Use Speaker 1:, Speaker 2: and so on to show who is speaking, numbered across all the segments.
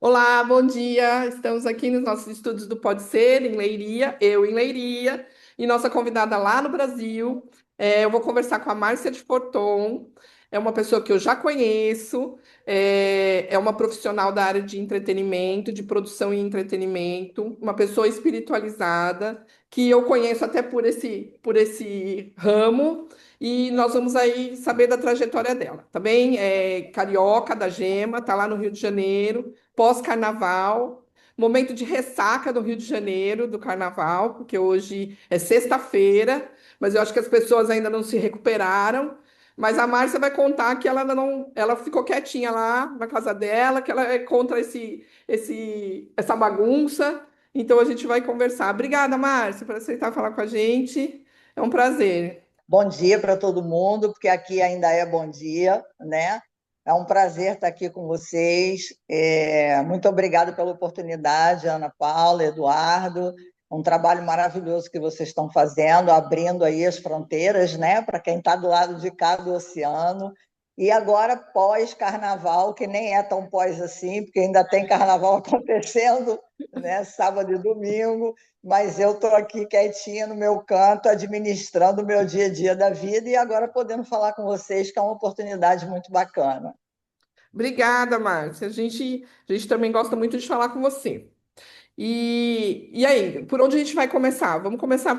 Speaker 1: Olá, bom dia. Estamos aqui nos nossos estúdios do Pode Ser, em Leiria, eu em Leiria, e nossa convidada lá no Brasil. Eu vou conversar com a Márcia de Forton. É uma pessoa que eu já conheço, é uma profissional da área de entretenimento, de produção e entretenimento, uma pessoa espiritualizada, que eu conheço até por esse ramo, e nós vamos aí saber da trajetória dela, tá bem? É carioca da Gema, tá lá no Rio de Janeiro pós-carnaval, momento de ressaca do Rio de Janeiro, do carnaval, porque hoje é sexta-feira, mas eu acho que as pessoas ainda não se recuperaram. Mas a Márcia vai contar que ela ainda não, ela ficou quietinha lá na casa dela, que ela é contra essa bagunça. Então a gente vai conversar. Obrigada, Márcia, por aceitar falar com a gente. É um prazer.
Speaker 2: Bom dia para todo mundo, porque aqui ainda é bom dia, né? É um prazer estar aqui com vocês. Muito obrigada pela oportunidade, Ana Paula, Eduardo. Um trabalho maravilhoso que vocês estão fazendo, abrindo aí as fronteiras, né? Para quem está do lado de cá do oceano. E agora, pós-carnaval, que nem é tão pós assim, porque ainda tem carnaval acontecendo, né? Sábado e domingo, mas eu estou aqui quietinha no meu canto, administrando o meu dia a dia da vida e agora podendo falar com vocês, que é uma oportunidade muito bacana.
Speaker 1: Obrigada, Márcia. A gente também gosta muito de falar com você. E aí, por onde a gente vai começar? Vamos começar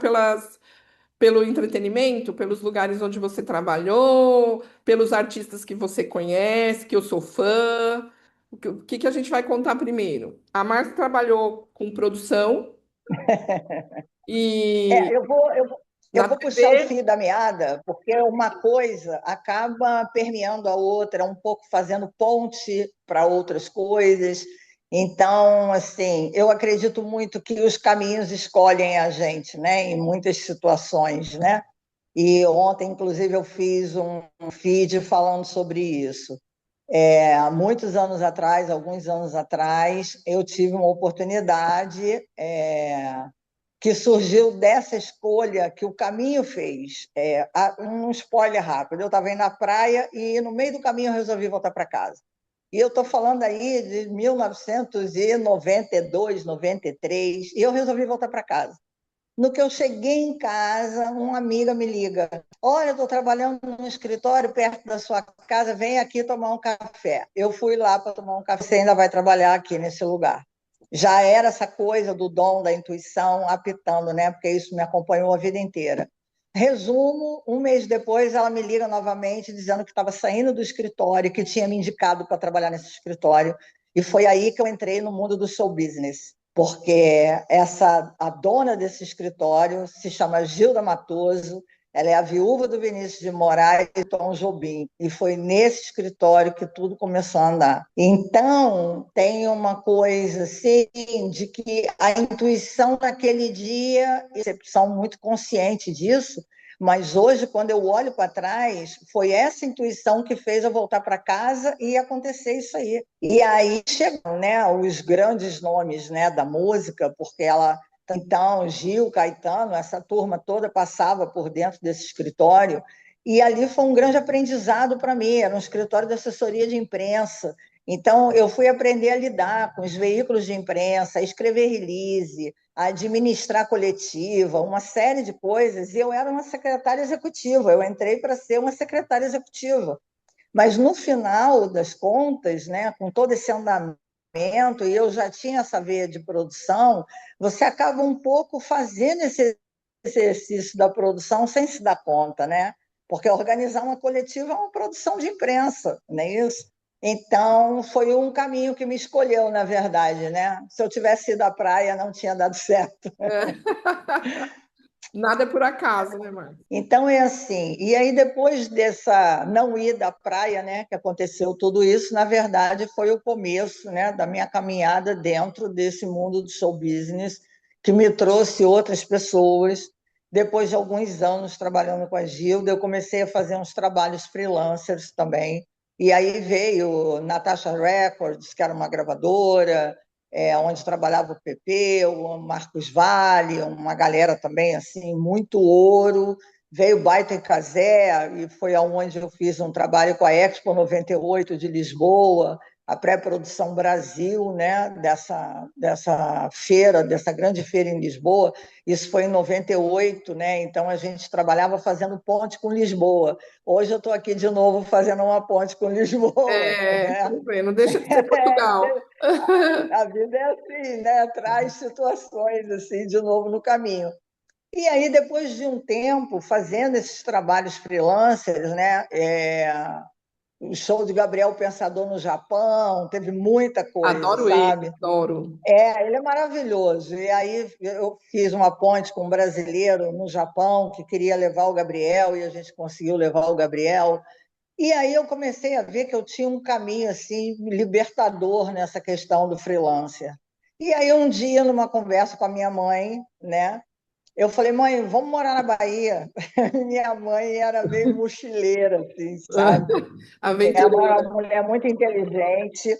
Speaker 1: pelo entretenimento, pelos lugares onde você trabalhou, pelos artistas que você conhece, que eu sou fã. O que a gente vai contar primeiro? A Márcia trabalhou com produção
Speaker 2: É,
Speaker 1: e
Speaker 2: eu vou, eu vou, eu
Speaker 1: na
Speaker 2: vou puxar o
Speaker 1: TV.
Speaker 2: fio da meada, porque uma coisa acaba permeando a outra, um pouco fazendo ponte para outras coisas. Então, assim, eu acredito muito que os caminhos escolhem a gente, né, em muitas situações, né? E ontem, inclusive, eu fiz um feed falando sobre isso. Há muitos anos atrás, alguns anos atrás, eu tive uma oportunidade que surgiu dessa escolha que o caminho fez. Um spoiler rápido: eu estava indo na praia e no meio do caminho eu resolvi voltar para casa. E eu estou falando aí de 1992, 93, e eu resolvi voltar para casa. No que eu cheguei em casa, uma amiga me liga: Olha, eu estou trabalhando num escritório perto da sua casa, vem aqui tomar um café. Eu fui lá para tomar um café. Você ainda vai trabalhar aqui nesse lugar. Já era essa coisa do dom, da intuição apitando, né? Porque isso me acompanhou a vida inteira. Resumo: um mês depois, ela me liga novamente dizendo que estava saindo do escritório, que tinha me indicado para trabalhar nesse escritório. E foi aí que eu entrei no mundo do show business, porque a dona desse escritório se chama Gilda Matoso, ela é a viúva do Vinícius de Moraes e Tom Jobim, e foi nesse escritório que tudo começou a andar. Então, tem uma coisa assim, de que a intuição naquele dia, percepção muito consciente disso, mas hoje, quando eu olho para trás, foi essa intuição que fez eu voltar para casa e acontecer isso aí. E aí chegam, né, os grandes nomes, né, da música, porque ela, então, Gil, Caetano, essa turma toda passava por dentro desse escritório. E ali foi um grande aprendizado para mim. Era um escritório de assessoria de imprensa. Então, eu fui aprender a lidar com os veículos de imprensa, a escrever release, a administrar coletiva, uma série de coisas, e eu era uma secretária executiva, eu entrei para ser uma secretária executiva. Mas no final das contas, né, com todo esse andamento, e eu já tinha essa veia de produção, você acaba um pouco fazendo esse exercício da produção sem se dar conta, né? Porque organizar uma coletiva é uma produção de imprensa, não é isso? Então, foi um caminho que me escolheu, na verdade, né? Se eu tivesse ido à praia, não tinha dado certo.
Speaker 1: Nada é por acaso, né, Márcia?
Speaker 2: Então é assim, e aí depois dessa não ir da praia, né, que aconteceu tudo isso, na verdade foi o começo, né, da minha caminhada dentro desse mundo do show business, que me trouxe outras pessoas. Depois de alguns anos trabalhando com a Gilda, eu comecei a fazer uns trabalhos freelancers também. E aí veio Natasha Records, que era uma gravadora, onde trabalhava o PP, o Marcos Vale, uma galera também assim, muito ouro. Veio Baita e Cazé, e foi aonde eu fiz um trabalho com a Expo 98 de Lisboa, a pré-produção Brasil, né, dessa feira, dessa grande feira em Lisboa. Isso foi em 98, né? Então a gente trabalhava fazendo ponte com Lisboa. Hoje eu estou aqui de novo fazendo uma ponte com Lisboa, né?
Speaker 1: Tudo bem, não deixa de ser Portugal.
Speaker 2: A vida é assim, né? Traz situações assim de novo no caminho. E aí, depois de um tempo fazendo esses trabalhos freelancers, né? O show de Gabriel Pensador no Japão, teve muita coisa,
Speaker 1: Adoro ele,
Speaker 2: sabe?
Speaker 1: adoro.
Speaker 2: Ele é maravilhoso. E aí eu fiz uma ponte com um brasileiro no Japão que queria levar o Gabriel e a gente conseguiu levar o Gabriel. E aí eu comecei a ver que eu tinha um caminho assim libertador nessa questão do freelancer. E aí um dia, numa conversa com a minha mãe, né, eu falei, mãe, vamos morar na Bahia. Minha mãe era meio mochileira, assim, sabe? Ela era
Speaker 1: Aventureira.
Speaker 2: uma mulher muito inteligente,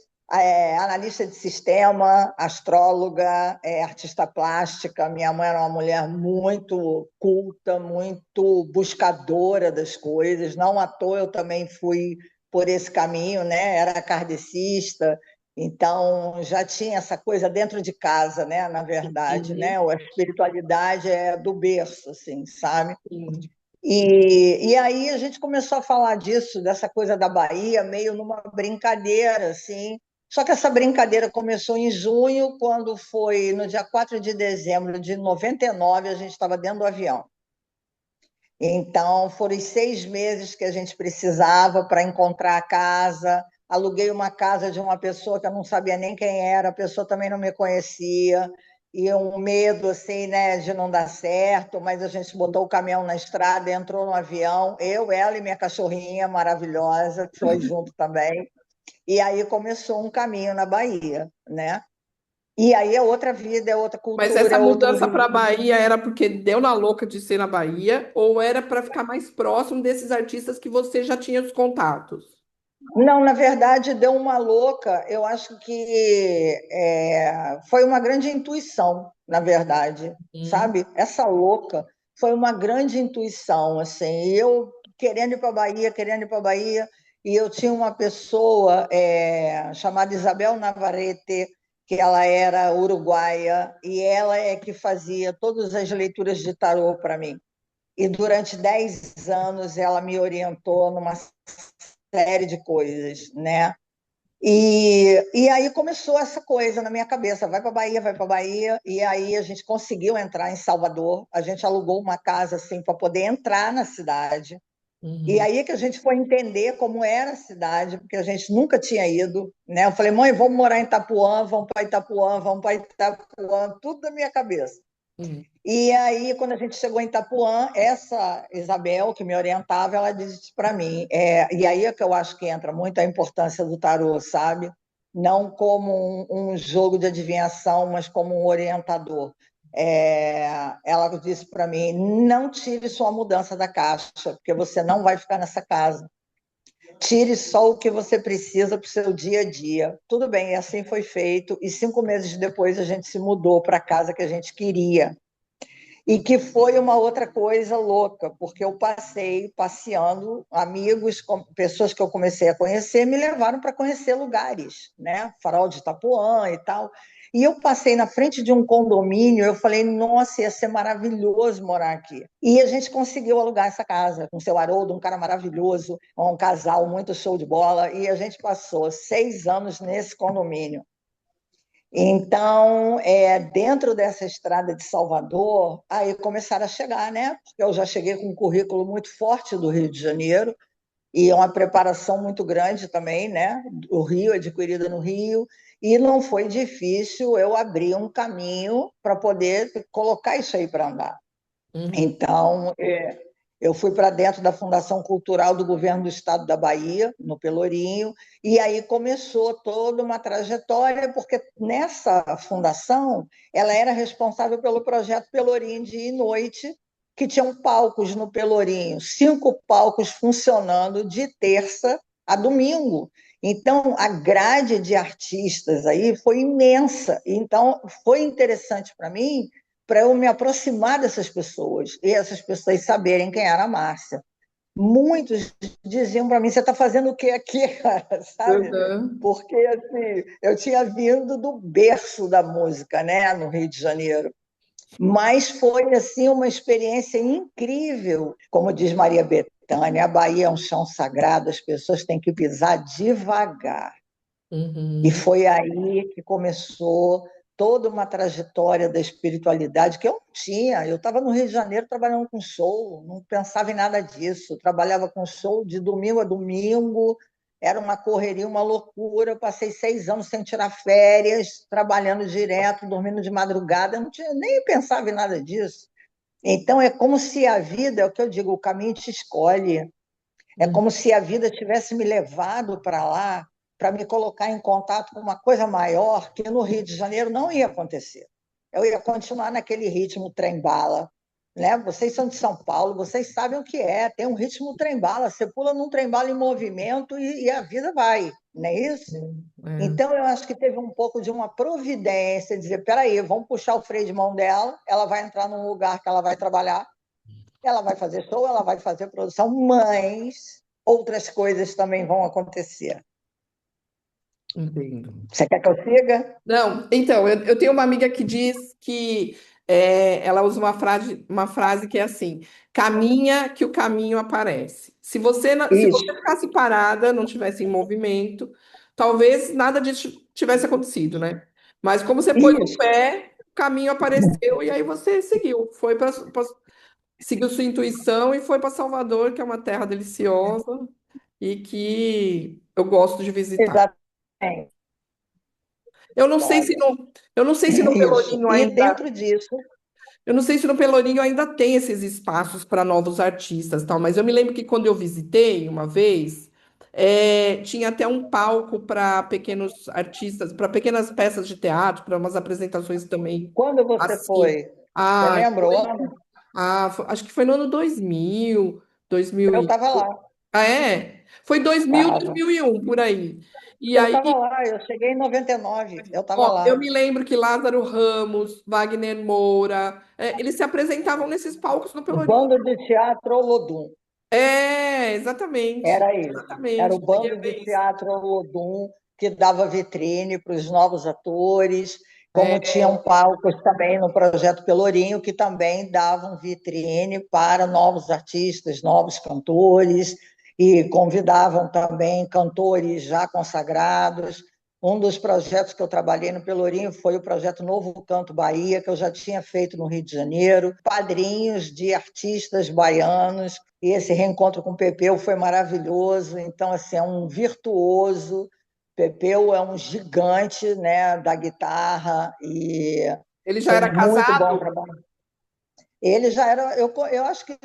Speaker 2: analista de sistema, astróloga, artista plástica. Minha mãe era uma mulher muito culta, muito buscadora das coisas. Não à toa eu também fui por esse caminho, né? Era kardecista, então já tinha essa coisa dentro de casa, né? Na verdade, né?
Speaker 1: Uhum,
Speaker 2: A espiritualidade é do berço, assim, sabe?
Speaker 1: sim.
Speaker 2: E aí a gente começou a falar disso, dessa coisa da Bahia, meio numa brincadeira, assim. Só que essa brincadeira começou em junho, quando foi no dia 4 de dezembro de 99, a gente estava dentro do avião. Então, foram os 6 meses que a gente precisava para encontrar a casa. Aluguei uma casa de uma pessoa que eu não sabia nem quem era, a pessoa também não me conhecia, e um medo assim, né, de não dar certo, mas a gente botou o caminhão na estrada, entrou no avião, eu, ela e minha cachorrinha maravilhosa, que foi junto também, e aí começou um caminho na Bahia, né? E aí é outra vida, é outra
Speaker 1: Mas
Speaker 2: cultura,
Speaker 1: essa
Speaker 2: é outro
Speaker 1: mudança para a
Speaker 2: ritmo.
Speaker 1: Bahia era porque deu na louca de ser na Bahia ou era para ficar mais próximo desses artistas que você já tinha os contatos?
Speaker 2: Não, na verdade, deu uma louca. Eu acho que foi uma grande intuição, na verdade,
Speaker 1: Hum,
Speaker 2: sabe? Essa louca foi uma grande intuição, assim. E eu querendo ir para a Bahia, querendo ir para a Bahia, e eu tinha uma pessoa chamada Isabel Navarrete, que ela era uruguaia, e ela é que fazia todas as leituras de tarô para mim. E durante 10 anos ela me orientou numa série de coisas, né? E aí começou essa coisa na minha cabeça, vai para Bahia, vai para Bahia, e aí a gente conseguiu entrar em Salvador, a gente alugou uma casa assim para poder entrar na cidade, e
Speaker 1: uhum.
Speaker 2: aí que a gente foi entender como era a cidade, porque a gente nunca tinha ido, né? Eu falei, mãe, vamos morar em Itapuã, vamos para Itapuã, vamos para Itapuã, tudo na minha cabeça.
Speaker 1: Uhum.
Speaker 2: E aí, quando a gente chegou em Itapuã, essa Isabel, que me orientava, ela disse para mim, e aí é que eu acho que entra muito a importância do tarô, sabe? Não como um jogo de adivinhação, mas como um orientador. Ela disse para mim, não tire sua mudança da caixa, porque você não vai ficar nessa casa. Tire só o que você precisa para o seu dia a dia. Tudo bem, e assim foi feito. E 5 meses depois a gente se mudou para a casa que a gente queria. E que foi uma outra coisa louca, porque eu passei passeando, amigos, pessoas que eu comecei a conhecer, me levaram para conhecer lugares, né? Farol de Itapuã e tal. E eu passei na frente de um condomínio, eu falei, nossa, ia ser maravilhoso morar aqui. E a gente conseguiu alugar essa casa com o seu Haroldo, um cara maravilhoso, um casal muito show de bola, e a gente passou 6 anos nesse condomínio. Então, dentro dessa estrada de Salvador, aí começaram a chegar, né? Porque eu já cheguei com um currículo muito forte do Rio de Janeiro e uma preparação muito grande também, né? O Rio, adquirida no Rio, e não foi difícil eu abrir um caminho para poder colocar isso aí para andar.
Speaker 1: Uhum.
Speaker 2: Então, eu fui para dentro da Fundação Cultural do Governo do Estado da Bahia, no Pelourinho, e aí começou toda uma trajetória, porque nessa fundação ela era responsável pelo projeto Pelourinho Dia e Noite, que tinham palcos no Pelourinho, 5 palcos funcionando de terça a domingo. Então, a grade de artistas aí foi imensa. Então, foi interessante para mim, para eu me aproximar dessas pessoas e essas pessoas saberem quem era a Márcia. muitos diziam para mim: você está fazendo o que aqui, cara? Sabe?
Speaker 1: Uhum.
Speaker 2: Porque assim, eu tinha vindo do berço da música, né, no Rio de Janeiro. Mas foi assim uma experiência incrível. Como diz Maria Bethânia, a Bahia é um chão sagrado, as pessoas têm que pisar devagar. E
Speaker 1: Uhum.
Speaker 2: foi aí que começou toda uma trajetória da espiritualidade que eu não tinha. Eu estava no Rio de Janeiro trabalhando com show, não pensava em nada disso. Trabalhava com show de domingo a domingo, era uma correria, uma loucura. Eu passei 6 anos sem tirar férias, trabalhando direto, dormindo de madrugada. Eu não tinha, nem pensava em nada disso. Então, é como se a vida, é o que eu digo, o caminho te escolhe. É
Speaker 1: Uhum.
Speaker 2: como se a vida tivesse me levado para lá para me colocar em contato com uma coisa maior que no Rio de Janeiro não ia acontecer. Eu ia continuar naquele ritmo trem-bala. Né? Vocês são de São Paulo, vocês sabem o que é. Tem um ritmo trem-bala. Você pula num trem-bala em movimento e a vida vai. Não é isso?
Speaker 1: É.
Speaker 2: Então, eu acho que teve um pouco de uma providência, dizer, peraí, vamos puxar o freio de mão dela, ela vai entrar num lugar que ela vai trabalhar, ela vai fazer show, ela vai fazer produção, mas outras coisas também vão acontecer.
Speaker 1: Entendo.
Speaker 2: Você quer que eu siga?
Speaker 1: Não, então, eu tenho uma amiga que diz que ela usa uma frase que é assim: caminha que o caminho aparece. Se
Speaker 2: Isso,
Speaker 1: você ficasse parada, não tivesse em movimento, talvez nada disso tivesse acontecido, né? Mas como você pôs o
Speaker 2: isso,
Speaker 1: pé, o caminho apareceu e aí você seguiu. Seguiu sua intuição e foi para Salvador, que é uma terra deliciosa e que eu gosto de visitar.
Speaker 2: exatamente.
Speaker 1: Eu não sei se
Speaker 2: Olha,
Speaker 1: no, eu não sei se no
Speaker 2: isso.
Speaker 1: Pelourinho
Speaker 2: E
Speaker 1: ainda,
Speaker 2: dentro disso,
Speaker 1: eu não sei se no Pelourinho ainda tem esses espaços para novos artistas, tal, mas eu me lembro que quando eu visitei uma vez, tinha até um palco para pequenos artistas, para pequenas peças de teatro, para umas apresentações também
Speaker 2: quando você
Speaker 1: assim.
Speaker 2: foi, você
Speaker 1: Ah,
Speaker 2: lembra o ano?
Speaker 1: acho que foi no ano 2000, 2000
Speaker 2: Eu
Speaker 1: e...
Speaker 2: estava lá,
Speaker 1: Ah, é? Foi 2000,
Speaker 2: estava.
Speaker 1: 2001, por aí. E
Speaker 2: Eu
Speaker 1: aí,
Speaker 2: estava lá, eu cheguei em 99, eu estava
Speaker 1: ó, eu
Speaker 2: lá.
Speaker 1: me lembro que Lázaro Ramos, Wagner Moura, eles se apresentavam nesses palcos no
Speaker 2: O
Speaker 1: Pelourinho.
Speaker 2: bando de teatro Olodum.
Speaker 1: Exatamente.
Speaker 2: Era isso. Era
Speaker 1: Exatamente.
Speaker 2: o
Speaker 1: Eu cheguei a
Speaker 2: bando de
Speaker 1: ver isso.
Speaker 2: teatro Olodum que dava vitrine para os novos atores, como
Speaker 1: É,
Speaker 2: tinham palcos também no Projeto Pelourinho, que também davam vitrine para novos artistas, novos cantores, e convidavam também cantores já consagrados. Um dos projetos que eu trabalhei no Pelourinho foi o projeto Novo Canto Bahia, que eu já tinha feito no Rio de Janeiro, padrinhos de artistas baianos, e esse reencontro com o Pepeu foi maravilhoso. Então, assim, é um virtuoso. Pepeu é um gigante, né, da guitarra e
Speaker 1: ele já
Speaker 2: foi
Speaker 1: era
Speaker 2: muito bom
Speaker 1: casado?
Speaker 2: trabalhar. Ele já era, eu acho que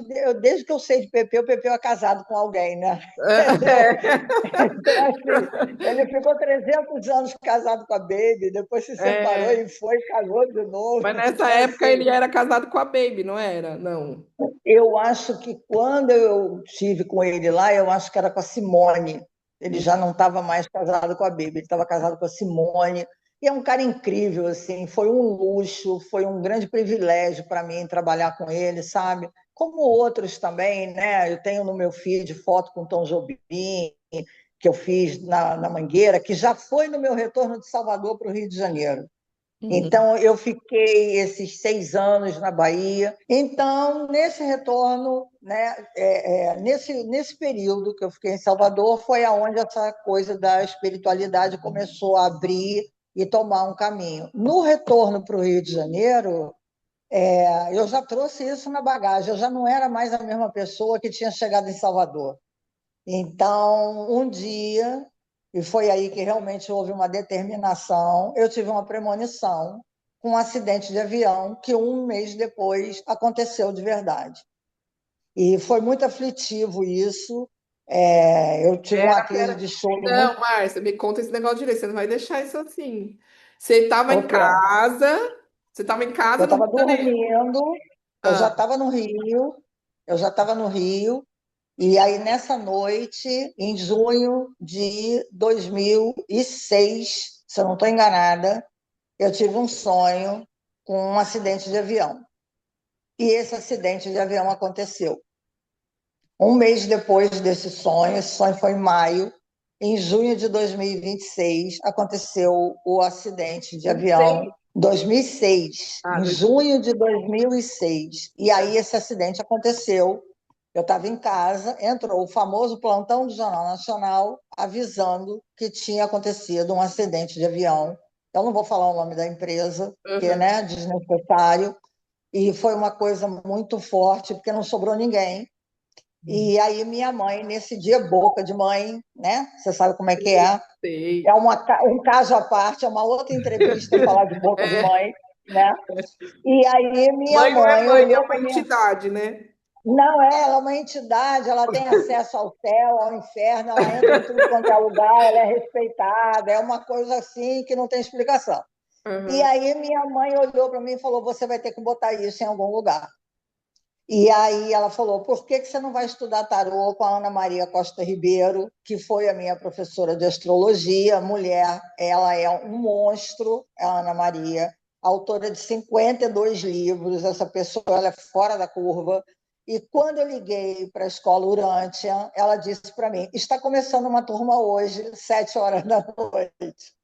Speaker 2: desde que eu sei de Pepeu, Pepeu é casado com alguém, né? Entendeu? Então, assim, ele ficou 300 anos casado com a Baby, depois se separou
Speaker 1: É,
Speaker 2: e foi, casou de novo.
Speaker 1: mas nessa
Speaker 2: Então,
Speaker 1: época
Speaker 2: assim,
Speaker 1: ele era casado com a Baby, não era? Não.
Speaker 2: eu acho que quando eu tive com ele lá, eu acho que era com a Simone. Ele já não estava mais casado com a Bibi, ele estava casado com a Simone. E é um cara incrível, assim, foi um luxo, foi um grande privilégio para mim trabalhar com ele, sabe? Como outros também, né? Eu tenho no meu feed foto com o Tom Jobim, que eu fiz na Mangueira, que já foi no meu retorno de Salvador para o Rio de Janeiro.
Speaker 1: Uhum.
Speaker 2: Então, eu fiquei esses 6 anos na Bahia. Então, nesse retorno, né, nesse período que eu fiquei em Salvador, foi aonde essa coisa da espiritualidade começou a abrir e tomar um caminho. No retorno para o Rio de Janeiro, eu já trouxe isso na bagagem. Eu já não era mais a mesma pessoa que tinha chegado em Salvador. Então, um dia, e foi aí que realmente houve uma determinação, eu tive uma premonição com um acidente de avião que um mês depois aconteceu de verdade. E foi muito aflitivo isso. Eu tive uma crise
Speaker 1: Era.
Speaker 2: de choro muito.
Speaker 1: Não, Márcia, me conta esse negócio direito. Você não vai deixar isso assim. Você estava
Speaker 2: O
Speaker 1: em
Speaker 2: quê?
Speaker 1: casa, você estava em
Speaker 2: Eu
Speaker 1: casa no Rio
Speaker 2: estava
Speaker 1: de Janeiro.
Speaker 2: dormindo, eu já
Speaker 1: Ah,
Speaker 2: estava no Rio, eu já estava no Rio, e aí nessa noite, em junho de 2006, se eu não estou enganada, eu tive um sonho com um acidente de avião. E esse acidente de avião aconteceu. Um mês depois desse sonho, esse sonho foi em maio, em junho de 2026, aconteceu o acidente de avião.
Speaker 1: 26?
Speaker 2: 2006,
Speaker 1: Ah,
Speaker 2: em junho de 2006. E aí esse acidente aconteceu. Eu estava em casa, entrou o famoso plantão do Jornal Nacional avisando que tinha acontecido um acidente de avião. Eu não vou falar o nome da empresa, que é,
Speaker 1: aham.
Speaker 2: né, desnecessário, e foi uma coisa muito forte, porque não sobrou ninguém. E aí minha mãe, nesse dia, boca de mãe, né? Você sabe como é que é.
Speaker 1: Sei.
Speaker 2: É um caso à parte, é uma outra entrevista falar de boca de
Speaker 1: É,
Speaker 2: mãe, né? E aí minha
Speaker 1: mãe não é
Speaker 2: mãe
Speaker 1: mãe, é
Speaker 2: olhou
Speaker 1: uma
Speaker 2: para mim.
Speaker 1: entidade, né?
Speaker 2: Não é, ela é uma entidade, ela tem acesso ao céu, ao inferno, ela entra em tudo quanto é lugar, ela é respeitada, é uma coisa assim que não tem explicação. E
Speaker 1: Aham.
Speaker 2: aí minha mãe olhou para mim e falou: você vai ter que botar isso em algum lugar. E aí ela falou: por que você não vai estudar tarô com a Ana Maria Costa Ribeiro, que foi a minha professora de astrologia, mulher, ela é um monstro, a Ana Maria, autora de 52 livros, essa pessoa ela é fora da curva. E quando eu liguei para a escola Urântia, ela disse para mim: está começando uma turma hoje, 7 horas da noite.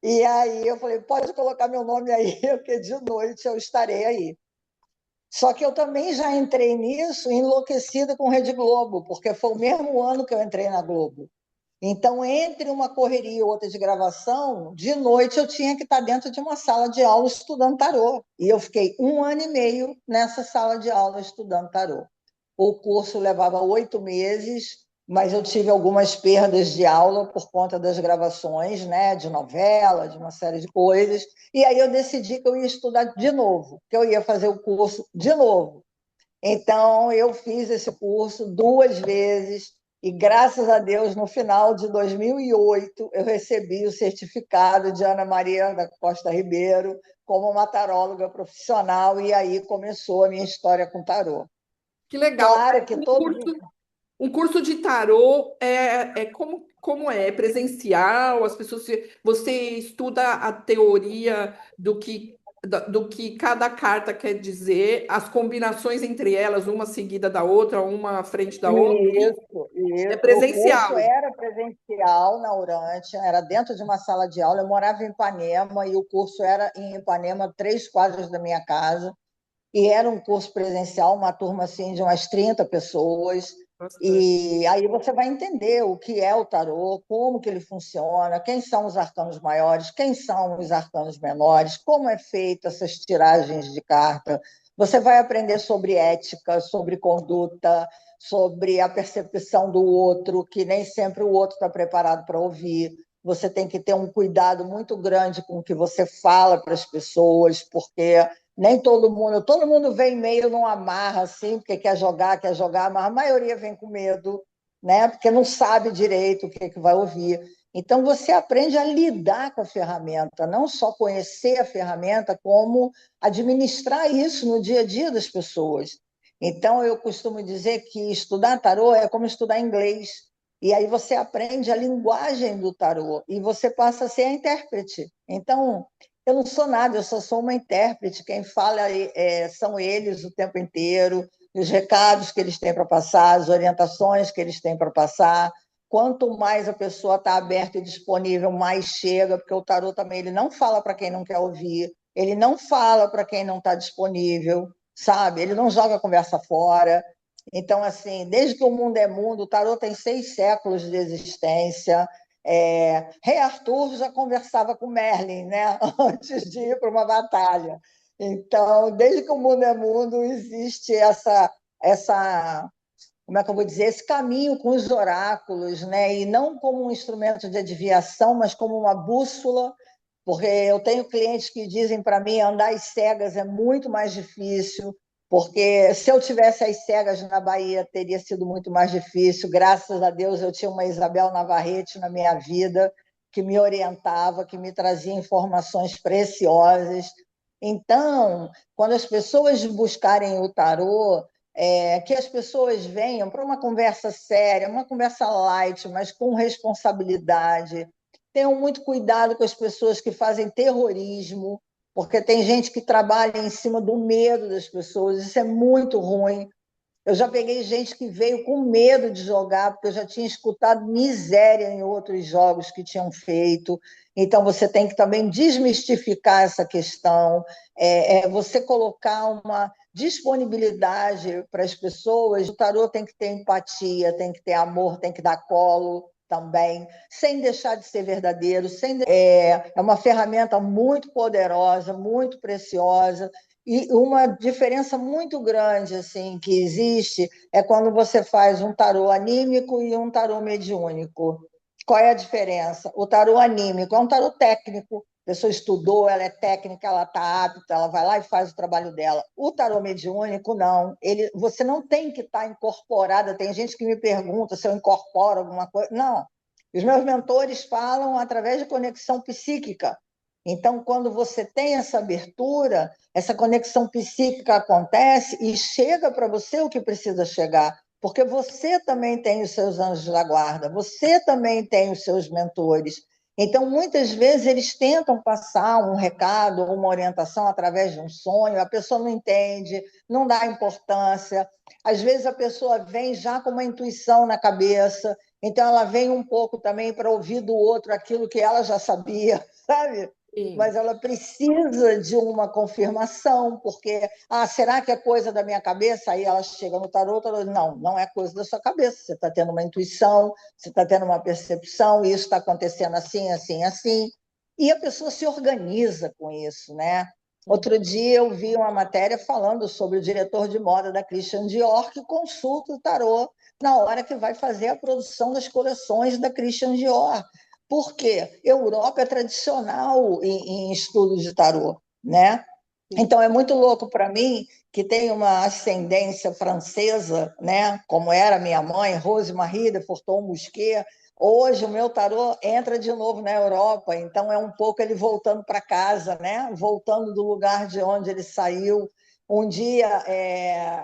Speaker 2: E aí eu falei: pode colocar meu nome aí, porque de noite eu estarei aí. Só que eu também já entrei nisso enlouquecida com Rede Globo, porque foi o mesmo ano que eu entrei na Globo. Então, entre uma correria e outra de gravação, de noite eu tinha que estar dentro de uma sala de aula estudando tarô. E eu fiquei 1 ano e meio nessa sala de aula estudando tarô. O curso levava 8 meses, mas eu tive algumas perdas de aula por conta das gravações, né, de novela, de uma série de coisas. E aí eu decidi que eu ia estudar de novo, que eu ia fazer o curso de novo. Então, eu fiz esse curso 2 vezes e, graças a Deus, no final de 2008, eu recebi o certificado de Ana Maria da Costa Ribeiro como uma taróloga profissional e aí começou a minha história com tarô.
Speaker 1: Que legal.
Speaker 2: Claro que
Speaker 1: Um
Speaker 2: todo.
Speaker 1: curso, um curso de tarô é como é? É presencial? As pessoas você estuda a teoria do que cada carta quer dizer, as combinações entre elas, uma seguida da outra, uma à frente da outra.
Speaker 2: Isso,
Speaker 1: É
Speaker 2: isso. O curso
Speaker 1: presencial.
Speaker 2: era presencial na Urântia, era dentro de uma sala de aula. Eu morava em Ipanema e o curso era em Ipanema, 3 quadras da minha casa. E era um curso presencial, uma turma assim de umas 30 pessoas.
Speaker 1: Bastante.
Speaker 2: E aí você vai entender o que é o tarô, como que ele funciona, quem são os arcanos maiores, quem são os arcanos menores, como é feita essas tiragens de carta. Você vai aprender sobre ética, sobre conduta, sobre a percepção do outro, que nem sempre o outro está preparado para ouvir. Você tem que ter um cuidado muito grande com o que você fala para as pessoas, porque nem todo mundo vem meio numa amarra, assim, porque quer jogar, mas a maioria vem com medo, né? Porque não sabe direito o que, é que vai ouvir. Então, você aprende a lidar com a ferramenta, não só conhecer a ferramenta, como administrar isso no dia a dia das pessoas. Então, eu costumo dizer que estudar tarô é como estudar inglês. E aí você aprende a linguagem do tarô e você passa a ser a intérprete. Então, eu não sou nada, eu só sou uma intérprete. Quem fala são eles o tempo inteiro, os recados que eles têm para passar, as orientações que eles têm para passar. Quanto mais a pessoa está aberta e disponível, mais chega, porque o tarô também ele não fala para quem não quer ouvir, ele não fala para quem não está disponível, sabe? Ele não joga a conversa fora. Então, assim, desde que o mundo é mundo, o tarô tem 6 séculos de existência. Rei Arthur já conversava com Merlin, né? Antes de ir para uma batalha. Então, desde que o mundo é mundo, existe essa, como é que eu vou dizer, esse caminho com os oráculos, né? E não como um instrumento de adivinhação, mas como uma bússola, porque eu tenho clientes que dizem para mim andar às cegas é muito mais difícil, porque se eu tivesse às cegas na Bahia teria sido muito mais difícil. Graças a Deus eu tinha uma Isabel Navarrete na minha vida que me orientava, que me trazia informações preciosas. Então, quando as pessoas buscarem o tarô, que as pessoas venham para uma conversa séria, uma conversa light, mas com responsabilidade. Tenham muito cuidado com as pessoas que fazem terrorismo, porque tem gente que trabalha em cima do medo das pessoas, isso é muito ruim. Eu já peguei gente que veio com medo de jogar, porque eu já tinha escutado miséria em outros jogos que tinham feito. Então, você tem que também desmistificar essa questão, você colocar uma disponibilidade para as pessoas. O tarô tem que ter empatia, tem que ter amor, tem que dar colo também, sem deixar de ser verdadeiro. É uma ferramenta muito poderosa, muito preciosa. E uma diferença muito grande assim que existe é quando você faz um tarô anímico e um tarô mediúnico. Qual é a diferença? O tarô anímico é um tarô técnico, a pessoa estudou, ela é técnica, ela está apta, ela vai lá e faz o trabalho dela. O tarô mediúnico, não. Você não tem que estar incorporada. Tem gente que me pergunta se eu incorporo alguma coisa. Não. Os meus mentores falam através de conexão psíquica. Então, quando você tem essa abertura, essa conexão psíquica acontece e chega para você o que precisa chegar, porque você também tem os seus anjos da guarda, você também tem os seus mentores. Então, muitas vezes, eles tentam passar um recado, uma orientação através de um sonho, a pessoa não entende, não dá importância. Às vezes, a pessoa vem já com uma intuição na cabeça, então ela vem um pouco também para ouvir do outro aquilo que ela já sabia, sabe?
Speaker 1: Sim.
Speaker 2: Mas ela precisa de uma confirmação, porque, será que é coisa da minha cabeça? Aí ela chega no tarô, não, não é coisa da sua cabeça, você está tendo uma intuição, você está tendo uma percepção, e isso está acontecendo assim, assim, assim, e a pessoa se organiza com isso, né? Outro dia eu vi uma matéria falando sobre o diretor de moda da Christian Dior, que consulta o tarô na hora que vai fazer a produção das coleções da Christian Dior. Por quê? Europa é tradicional em estudos de tarô, né?
Speaker 1: Sim.
Speaker 2: Então é muito louco para mim, que tem uma ascendência francesa, né? Como era minha mãe, Rose Marie de Forton-Musquet. Hoje o meu tarô entra de novo na Europa, então é um pouco ele voltando para casa, né? Voltando do lugar de onde ele saiu. Um dia,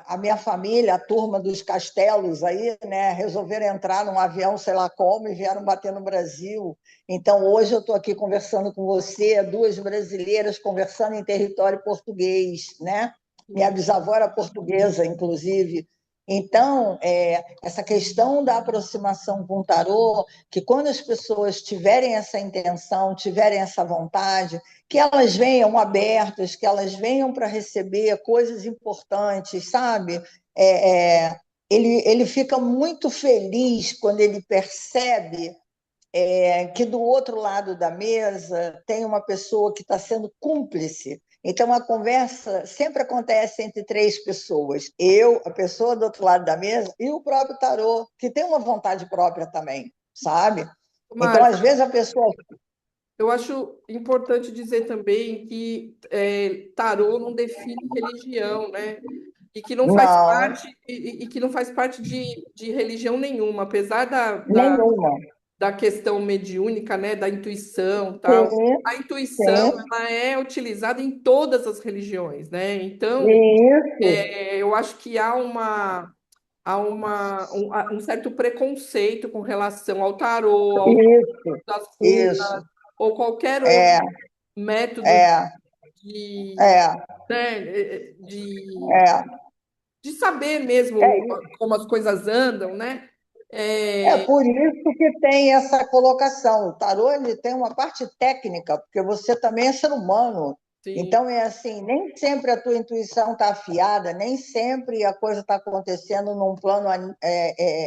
Speaker 2: a minha família, a turma dos castelos aí, né, resolveram entrar num avião, sei lá como, e vieram bater no Brasil. Então, hoje eu estou aqui conversando com você, duas brasileiras conversando em território português, né? Minha bisavó era portuguesa, inclusive. Então, essa questão da aproximação com o tarô, que quando as pessoas tiverem essa intenção, tiverem essa vontade, que elas venham abertas, que elas venham para receber coisas importantes, sabe? Ele fica muito feliz quando ele percebe que do outro lado da mesa tem uma pessoa que está sendo cúmplice. Então, a conversa sempre acontece entre três pessoas: eu, a pessoa do outro lado da mesa e o próprio tarô, que tem uma vontade própria também, sabe? Então, às
Speaker 1: Márcia,
Speaker 2: vezes, a pessoa.
Speaker 1: eu acho importante dizer também que tarô não define religião, né? E que não faz
Speaker 2: Não,
Speaker 1: parte, e que não faz parte de religião nenhuma, apesar
Speaker 2: nenhuma.
Speaker 1: da questão mediúnica, né, da intuição, tal.
Speaker 2: Sim,
Speaker 1: A intuição,
Speaker 2: sim.
Speaker 1: ela é utilizada em todas as religiões, né? Então,
Speaker 2: Isso,
Speaker 1: eu acho que há um certo preconceito com relação ao tarô, ao
Speaker 2: isso,
Speaker 1: das runas,
Speaker 2: isso.
Speaker 1: ou qualquer outro
Speaker 2: É,
Speaker 1: método
Speaker 2: é,
Speaker 1: de,
Speaker 2: é,
Speaker 1: né, de,
Speaker 2: é.
Speaker 1: de saber mesmo
Speaker 2: É,
Speaker 1: como as coisas andam, né?
Speaker 2: É
Speaker 1: É,
Speaker 2: por isso que tem essa colocação. O tarô ele tem uma parte técnica, porque você também é ser humano.
Speaker 1: sim,
Speaker 2: Então, é assim, nem sempre a tua intuição está afiada, nem sempre a coisa está acontecendo num plano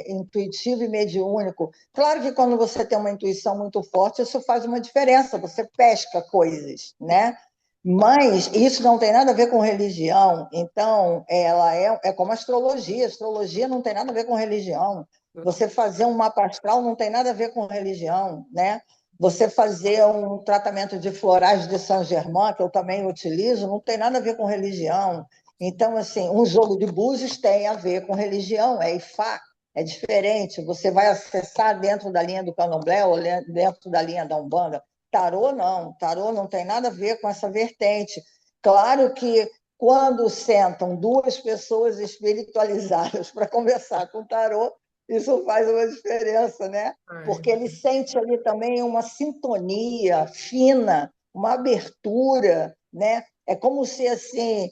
Speaker 2: intuitivo e mediúnico. Claro que quando você tem uma intuição muito forte, isso faz uma diferença, você pesca coisas, né? Mas isso não tem nada a ver com religião. Então, ela é como a astrologia. A astrologia não tem nada a ver com religião. Você fazer um mapa astral não tem nada a ver com religião, né? Você fazer um tratamento de florais de Saint-Germain, que eu também utilizo, não tem nada a ver com religião. Então, assim, um jogo de búzios tem a ver com religião, é Ifá, é diferente. Você vai acessar dentro da linha do Candomblé ou dentro da linha da Umbanda. Tarô não tem nada a ver com essa vertente. Claro que quando sentam duas pessoas espiritualizadas para conversar com tarô, isso faz uma diferença, né? Porque ele sente ali também uma sintonia fina, uma abertura, né? É como se assim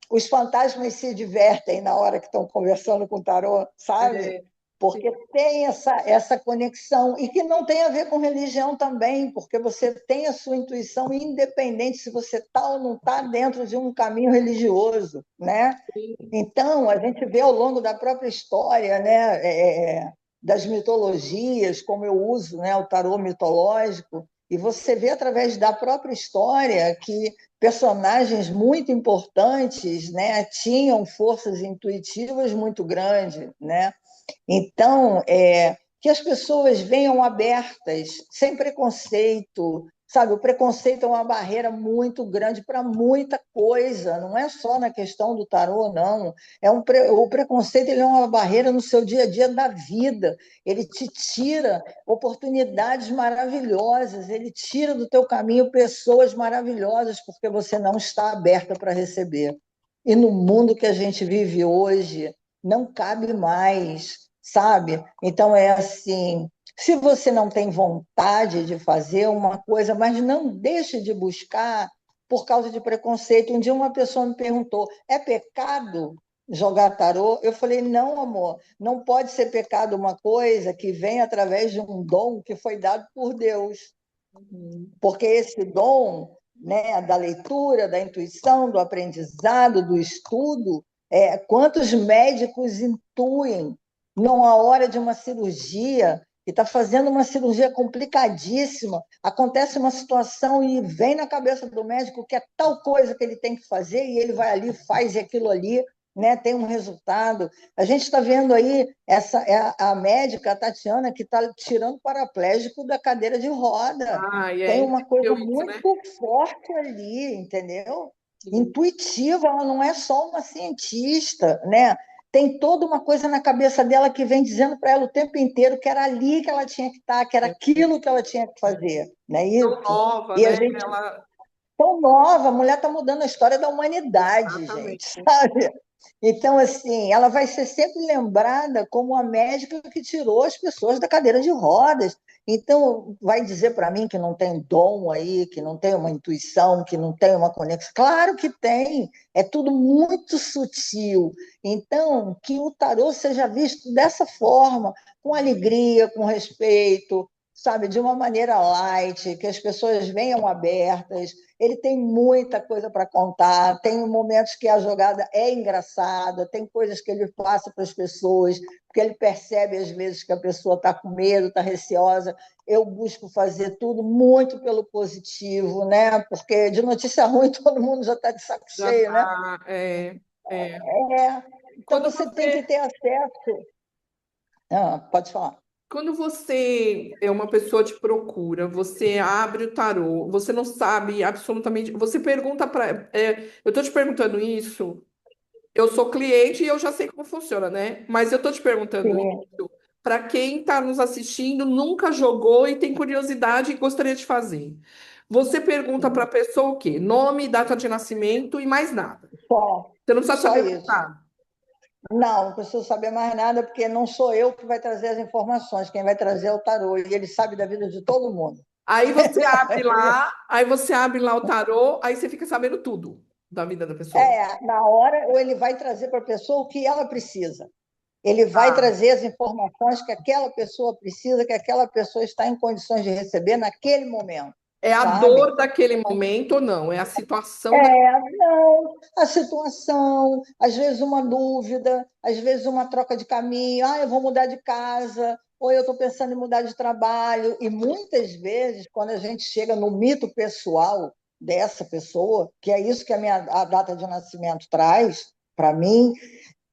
Speaker 2: os fantasmas se divertem na hora que estão conversando com o tarô, sabe?
Speaker 1: É,
Speaker 2: Porque tem essa conexão, e que não tem a ver com religião também, porque você tem a sua intuição independente se você está ou não está dentro de um caminho religioso, né?
Speaker 1: sim,
Speaker 2: Então, a gente vê ao longo da própria história, né, das mitologias, como eu uso, né, o tarô mitológico, e você vê através da própria história que personagens muito importantes, né, tinham forças intuitivas muito grandes, né? Então, que as pessoas venham abertas, sem preconceito, sabe? O preconceito é uma barreira muito grande para muita coisa, não é só na questão do tarô, não. O preconceito ele é uma barreira no seu dia a dia da vida, ele te tira oportunidades maravilhosas, ele tira do teu caminho pessoas maravilhosas, porque você não está aberta para receber. E no mundo que a gente vive hoje, não cabe mais, sabe? Então é assim, se você não tem vontade de fazer uma coisa, mas não deixe de buscar por causa de preconceito. Um dia uma pessoa me perguntou: é pecado jogar tarô? Eu falei: não, amor, não pode ser pecado uma coisa que vem através de um dom que foi dado por Deus,
Speaker 1: uhum,
Speaker 2: porque esse dom, né, da leitura, da intuição, do aprendizado, do estudo, quantos médicos intuem numa hora de uma cirurgia, que está fazendo uma cirurgia complicadíssima, acontece uma situação e vem na cabeça do médico que é tal coisa que ele tem que fazer, e ele vai ali, faz aquilo ali, né, tem um resultado. A gente está vendo aí essa é a médica a Tatiana, que está tirando o paraplégico da cadeira de roda.
Speaker 1: ah, e
Speaker 2: Tem
Speaker 1: é,
Speaker 2: uma coisa
Speaker 1: eu isso, né?
Speaker 2: muito forte ali, entendeu?
Speaker 1: Sim,
Speaker 2: Intuitiva, ela não é só uma cientista, né? Tem toda uma coisa na cabeça dela que vem dizendo para ela o tempo inteiro que era ali que ela tinha que estar, que era
Speaker 1: é,
Speaker 2: aquilo que ela tinha que fazer, não é
Speaker 1: tão
Speaker 2: isso?
Speaker 1: nova,
Speaker 2: E a
Speaker 1: né?
Speaker 2: gente,
Speaker 1: Ela,
Speaker 2: tão nova, a mulher está mudando a história da humanidade, gente,
Speaker 1: exatamente.
Speaker 2: sabe? Então, assim, ela vai ser sempre lembrada como a médica que tirou as pessoas da cadeira de rodas. Então, vai dizer para mim que não tem dom aí, que não tem uma intuição, que não tem uma conexão? Claro que tem, é tudo muito sutil. Então, que o tarô seja visto dessa forma, com alegria, com respeito, sabe, de uma maneira light, que as pessoas venham abertas. Ele tem muita coisa para contar, tem momentos que a jogada é engraçada, tem coisas que ele passa para as pessoas, porque ele percebe às vezes que a pessoa está com medo, está receosa. Eu busco fazer tudo muito pelo positivo, né? Porque de notícia ruim todo mundo já está de saco
Speaker 1: Já
Speaker 2: cheio, né?
Speaker 1: tá, é.
Speaker 2: É. Então
Speaker 1: Quando
Speaker 2: você tem que
Speaker 1: você
Speaker 2: ter acesso. Ah, pode falar.
Speaker 1: Quando você é uma pessoa te procura, você abre o tarô, você não sabe absolutamente, você pergunta para, eu tô te perguntando isso, eu sou cliente e eu já sei como funciona, né? Mas eu tô te perguntando
Speaker 2: Sim,
Speaker 1: isso para quem está nos assistindo, nunca jogou e tem curiosidade e gostaria de fazer. Você pergunta para a pessoa o quê? Nome, data de nascimento e mais nada.
Speaker 2: só,
Speaker 1: Você não precisa
Speaker 2: só
Speaker 1: saber mais
Speaker 2: isso.
Speaker 1: nada.
Speaker 2: Não, não preciso saber mais nada, porque não sou eu que vai trazer as informações, quem vai trazer é o tarô, e ele sabe da vida de todo mundo.
Speaker 1: Aí você abre lá o tarô, aí você fica sabendo tudo da vida da pessoa.
Speaker 2: Na hora, ou ele vai trazer para a pessoa o que ela precisa. Ele vai
Speaker 1: Ah,
Speaker 2: trazer as informações que aquela pessoa precisa, que aquela pessoa está em condições de receber naquele momento,
Speaker 1: é a
Speaker 2: sabe?
Speaker 1: dor daquele momento ou não? É a situação da.
Speaker 2: Não, a situação, às vezes uma dúvida, às vezes uma troca de caminho, eu vou mudar de casa, ou eu estou pensando em mudar de trabalho. E muitas vezes, quando a gente chega no mito pessoal dessa pessoa, que é isso que a data de nascimento traz para mim,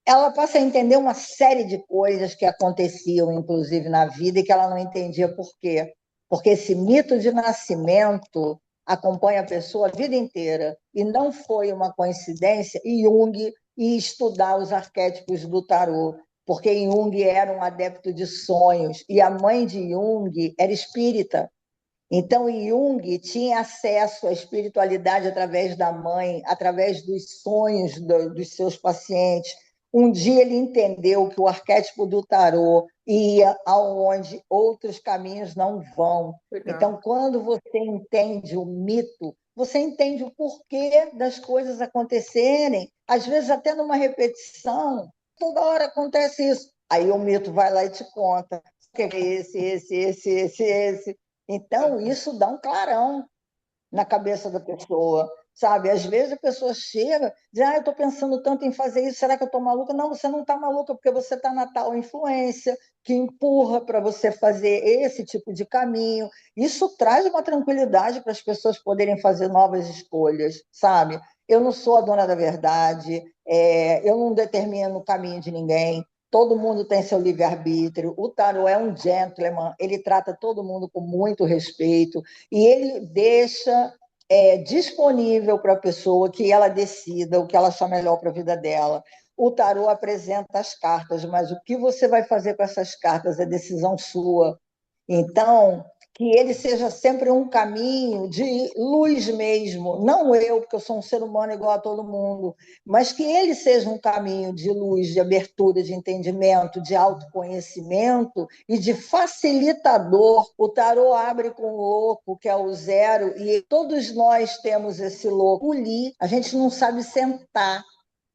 Speaker 2: ela passa a entender uma série de coisas que aconteciam, inclusive, na vida, e que ela não entendia por quê. Porque esse mito de nascimento acompanha a pessoa a vida inteira. E não foi uma coincidência Jung e estudar os arquétipos do tarô, porque Jung era um adepto de sonhos, e a mãe de Jung era espírita. Então, Jung tinha acesso à espiritualidade através da mãe, através dos sonhos dos seus pacientes. Um dia ele entendeu que o arquétipo do tarô ia aonde outros caminhos não vão.
Speaker 1: Legal.
Speaker 2: Então, quando você entende o mito, você entende o porquê das coisas acontecerem, às vezes até numa repetição, toda hora acontece isso. Aí o mito vai lá e te conta que é esse. Então, isso dá um clarão na cabeça da pessoa, sabe? Às vezes a pessoa chega e diz, eu estou pensando tanto em fazer isso, será que eu estou maluca? Não, você não está maluca, porque você está na tal influência que empurra para você fazer esse tipo de caminho. Isso traz uma tranquilidade para as pessoas poderem fazer novas escolhas, sabe? Eu não sou a dona da verdade, eu não determino o caminho de ninguém, todo mundo tem seu livre-arbítrio, o tarô é um gentleman, ele trata todo mundo com muito respeito, e ele deixa disponível para a pessoa que ela decida o que ela achar melhor para a vida dela. O tarô apresenta as cartas, mas o que você vai fazer com essas cartas é decisão sua. Então, que ele seja sempre um caminho de luz mesmo, não eu, porque eu sou um ser humano igual a todo mundo, mas que ele seja um caminho de luz, de abertura, de entendimento, de autoconhecimento e de facilitador. O tarô abre com o louco, que é o zero, e todos nós temos esse louco ali. A gente não sabe sentar,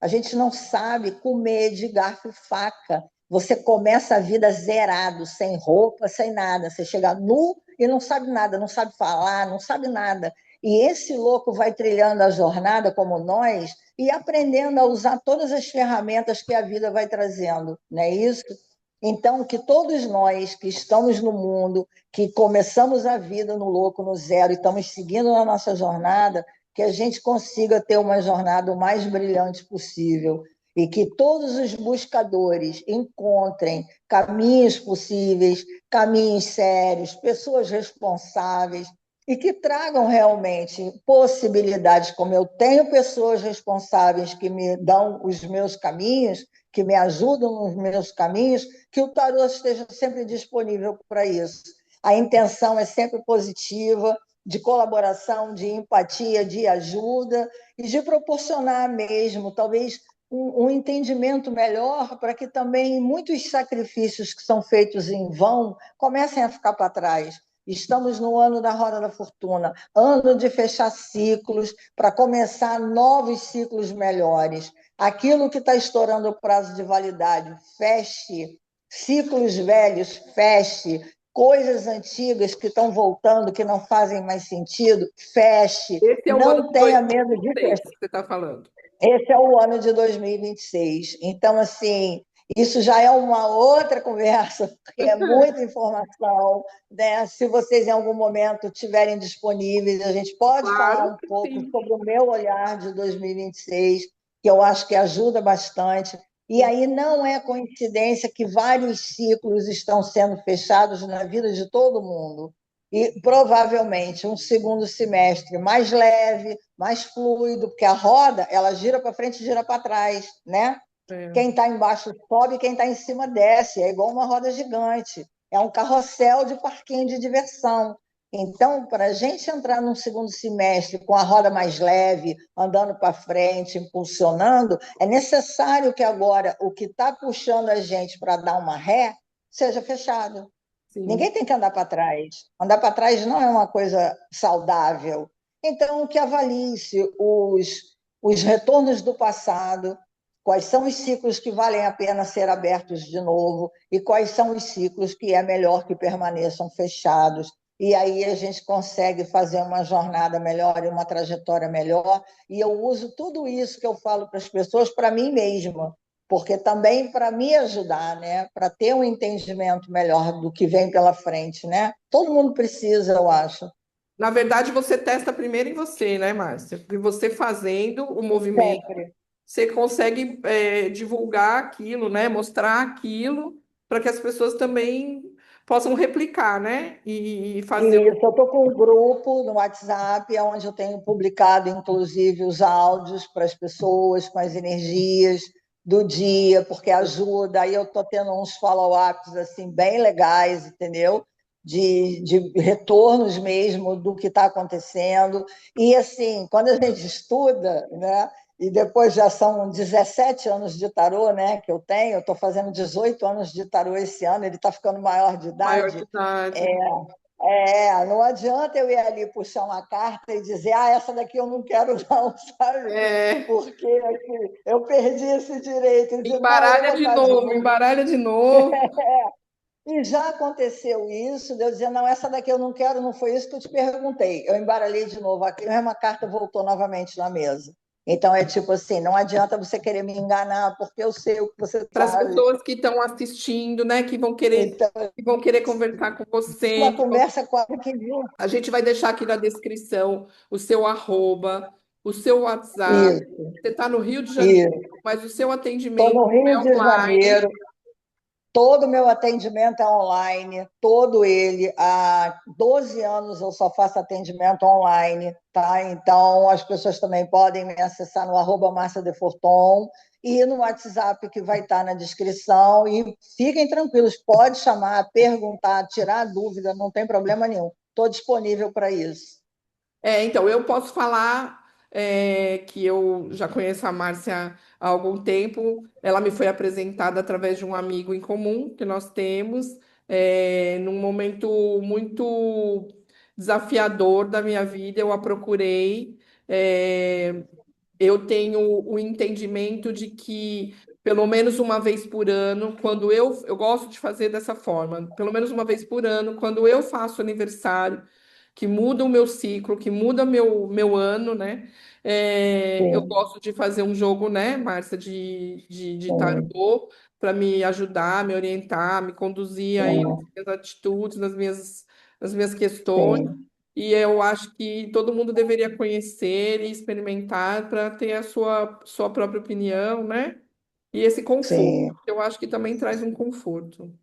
Speaker 2: a gente não sabe comer de garfo e faca. Você começa a vida zerado, sem roupa, sem nada. Você chega nu e não sabe nada, não sabe falar, não sabe nada. E esse louco vai trilhando a jornada como nós e aprendendo a usar todas as ferramentas que a vida vai trazendo, não é isso? Então, que todos nós que estamos no mundo, que começamos a vida no louco, no zero, e estamos seguindo na nossa jornada, que a gente consiga ter uma jornada o mais brilhante possível e que todos os buscadores encontrem caminhos possíveis, caminhos sérios, pessoas responsáveis e que tragam realmente possibilidades, como eu tenho pessoas responsáveis que me dão os meus caminhos, que me ajudam nos meus caminhos, que o tarô esteja sempre disponível para isso. A intenção é sempre positiva, de colaboração, de empatia, de ajuda e de proporcionar mesmo, talvez, um entendimento melhor para que também muitos sacrifícios que são feitos em vão comecem a ficar para trás. Estamos no ano da roda da fortuna, ano de fechar ciclos para começar novos ciclos melhores. Aquilo que está estourando o prazo de validade, feche. Ciclos velhos, feche. Coisas antigas que estão voltando, que não fazem mais sentido, feche.
Speaker 1: Esse é o ano
Speaker 2: Não
Speaker 1: de
Speaker 2: tenha medo de
Speaker 1: 2026 que
Speaker 2: fechar.
Speaker 1: você está falando.
Speaker 2: Esse é o ano de 2026. Então, assim, isso já é uma outra conversa, porque é muita informação, né? Se vocês em algum momento tiverem disponíveis, a gente pode falar
Speaker 1: Claro
Speaker 2: um
Speaker 1: que
Speaker 2: pouco
Speaker 1: sim.
Speaker 2: sobre o meu olhar de 2026, que eu acho que ajuda bastante. E aí não é coincidência que vários ciclos estão sendo fechados na vida de todo mundo. E provavelmente um segundo semestre mais leve, mais fluido, porque a roda ela gira para frente e gira para trás, né?
Speaker 1: É.
Speaker 2: Quem está embaixo sobe, quem está em cima desce, é igual uma roda gigante, é um carrossel de parquinho de diversão. Então, para a gente entrar num segundo semestre com a roda mais leve, andando para frente, impulsionando, é necessário que agora o que está puxando a gente para dar uma ré seja fechado.
Speaker 1: Sim.
Speaker 2: Ninguém tem que andar para trás. Andar para trás não é uma coisa saudável. Então, que avalie-se os retornos do passado, quais são os ciclos que valem a pena ser abertos de novo e quais são os ciclos que é melhor que permaneçam fechados. E aí a gente consegue fazer uma jornada melhor e uma trajetória melhor. E eu uso tudo isso que eu falo para as pessoas para mim mesma, porque também para me ajudar, né? Para ter um entendimento melhor do que vem pela frente, né? Todo mundo precisa, eu acho.
Speaker 1: Na verdade, você testa primeiro em você, né, Márcia? Porque você fazendo o movimento,
Speaker 2: Sempre.
Speaker 1: você consegue divulgar aquilo, né? Mostrar aquilo para que as pessoas também possam replicar, né? E fazer.
Speaker 2: Isso, eu estou com um grupo no WhatsApp, onde eu tenho publicado, inclusive, os áudios para as pessoas, com as energias do dia, porque ajuda. Aí eu estou tendo uns follow-ups assim, bem legais, entendeu? De retornos mesmo do que está acontecendo. E, assim, quando a gente estuda, né? E depois já são 17 anos de tarô, né, que eu tenho. Eu estou fazendo 18 anos de tarô esse ano, ele está ficando maior de
Speaker 1: Maior de
Speaker 2: idade.
Speaker 1: idade.
Speaker 2: Não adianta eu ir ali puxar uma carta e dizer, essa daqui eu não quero não, sabe?
Speaker 1: É,
Speaker 2: Porque assim, eu perdi esse direito. Eu disse, não, eu vou
Speaker 1: embaralha de
Speaker 2: botar de
Speaker 1: novo,
Speaker 2: novo.
Speaker 1: embaralha de novo.
Speaker 2: E já aconteceu isso, de eu dizer, não, essa daqui eu não quero, não foi isso que eu te perguntei. Eu embaralhei de novo, a mesma carta voltou novamente na mesa. Então é tipo assim, não adianta você querer me enganar, porque eu sei o que você
Speaker 1: Para as
Speaker 2: sabe.
Speaker 1: pessoas que estão assistindo, né,
Speaker 2: Então,
Speaker 1: que vão querer conversar com você,
Speaker 2: uma conversa quase que
Speaker 1: a gente vai deixar aqui na descrição o seu arroba, o seu WhatsApp.
Speaker 2: isso,
Speaker 1: Você está no Rio de Janeiro,
Speaker 2: isso.
Speaker 1: mas o seu
Speaker 2: Estou
Speaker 1: atendimento
Speaker 2: no
Speaker 1: é
Speaker 2: Rio de
Speaker 1: online.
Speaker 2: Janeiro, todo o meu atendimento é online, todo ele. Há 12 anos eu só faço atendimento online, tá? Então as pessoas também podem me acessar no arroba Márcia de Forton e no WhatsApp que vai estar na descrição. E fiquem tranquilos, pode chamar, perguntar, tirar dúvida, não tem problema nenhum. Estou disponível para isso.
Speaker 1: Então, eu posso falar que eu já conheço a Márcia há algum tempo. Ela me foi apresentada através de um amigo em comum que nós temos, num momento muito desafiador da minha vida. Eu a procurei. Eu tenho o entendimento de que, pelo menos uma vez por ano, quando eu gosto de fazer dessa forma, pelo menos uma vez por ano, quando eu faço aniversário, que muda o meu ciclo, que muda meu ano, né? Eu
Speaker 2: Sim,
Speaker 1: gosto de fazer um jogo, né, Márcia, de
Speaker 2: sim,
Speaker 1: tarô, para me ajudar, me orientar, me conduzir aí nas
Speaker 2: sim,
Speaker 1: minhas atitudes, nas minhas questões.
Speaker 2: sim,
Speaker 1: E eu acho que todo mundo deveria conhecer e experimentar para ter a sua própria opinião, né? E esse conforto,
Speaker 2: sim.
Speaker 1: eu acho que também traz um conforto.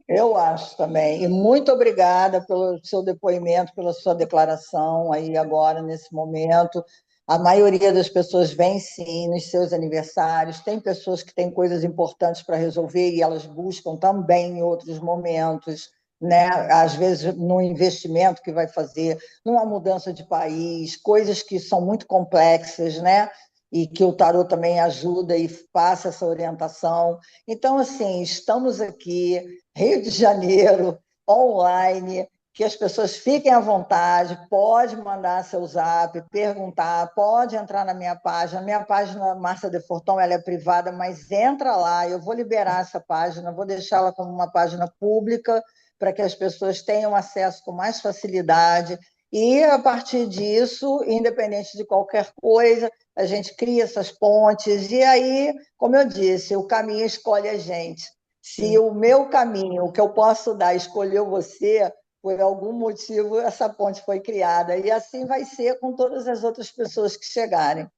Speaker 2: Eu acho também. E muito obrigada pelo seu depoimento, pela sua declaração aí agora, nesse momento. A maioria das pessoas vem sim nos seus aniversários. Tem pessoas que têm coisas importantes para resolver e elas buscam também em outros momentos, né? Às vezes no investimento que vai fazer, numa mudança de país, coisas que são muito complexas, né? E que o tarot também ajuda e passa essa orientação. Então, assim, estamos aqui Rio de Janeiro, online, que as pessoas fiquem à vontade, pode mandar seu zap, perguntar, pode entrar na minha página. Minha página, Márcia de Fortão, ela é privada, mas entra lá, eu vou liberar essa página, vou deixá-la como uma página pública para que as pessoas tenham acesso com mais facilidade. E, a partir disso, independente de qualquer coisa, a gente cria essas pontes. E aí, como eu disse, o caminho escolhe a gente. Se
Speaker 1: Sim.
Speaker 2: o meu caminho, o que eu posso dar, escolheu você, por algum motivo essa ponte foi criada. E assim vai ser com todas as outras pessoas que chegarem.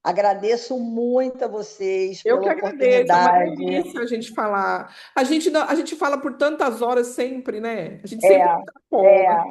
Speaker 2: Agradeço muito a vocês
Speaker 1: Eu
Speaker 2: pela
Speaker 1: que agradeço, é uma
Speaker 2: oportunidade.
Speaker 1: delícia a gente falar. A gente fala por tantas horas sempre, né? A gente
Speaker 2: É,
Speaker 1: sempre está fora.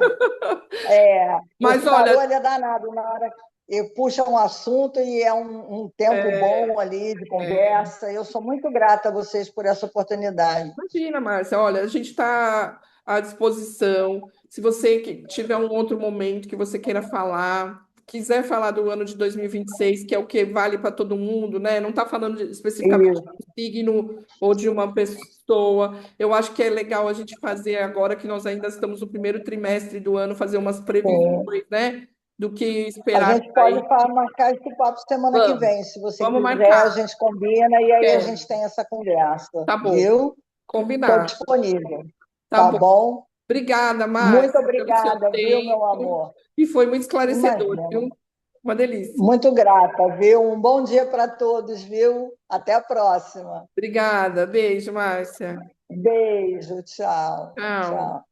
Speaker 2: é, e o
Speaker 1: Mas olha,
Speaker 2: tarô ele é danado, na hora que puxa um assunto e é um tempo
Speaker 1: é,
Speaker 2: bom ali de
Speaker 1: é,
Speaker 2: conversa. Eu sou muito grata a vocês por essa oportunidade.
Speaker 1: imagina, Márcia, olha, a gente está à disposição. Se você tiver um outro momento que você queira falar, quiser falar do ano de 2026, que é o que vale para todo mundo, né? Não está falando especificamente de
Speaker 2: Isso,
Speaker 1: um signo ou de uma pessoa. Eu acho que é legal a gente fazer agora que nós ainda estamos no primeiro trimestre do ano, fazer umas
Speaker 2: sim.
Speaker 1: previsões, né? Do que
Speaker 2: A
Speaker 1: esperar
Speaker 2: gente pode
Speaker 1: aí.
Speaker 2: marcar esse papo semana que
Speaker 1: Vamos,
Speaker 2: vem. Se você
Speaker 1: vamos
Speaker 2: quiser, a
Speaker 1: marcar.
Speaker 2: gente combina e aí a
Speaker 1: Quero.
Speaker 2: gente tem essa conversa,
Speaker 1: Tá bom,
Speaker 2: viu? Estou
Speaker 1: combinado.
Speaker 2: disponível,
Speaker 1: Tá
Speaker 2: tá
Speaker 1: bom.
Speaker 2: bom?
Speaker 1: Obrigada,
Speaker 2: Muito
Speaker 1: Márcia, pelo seu
Speaker 2: obrigada, viu, meu
Speaker 1: tempo.
Speaker 2: amor?
Speaker 1: E foi muito esclarecedor,
Speaker 2: Imagina.
Speaker 1: viu? Uma delícia.
Speaker 2: Muito grata, viu? Um bom dia para todos, viu? Até a próxima.
Speaker 1: Obrigada. Beijo, Márcia.
Speaker 2: Beijo, tchau.
Speaker 1: Tchau.
Speaker 2: Tchau.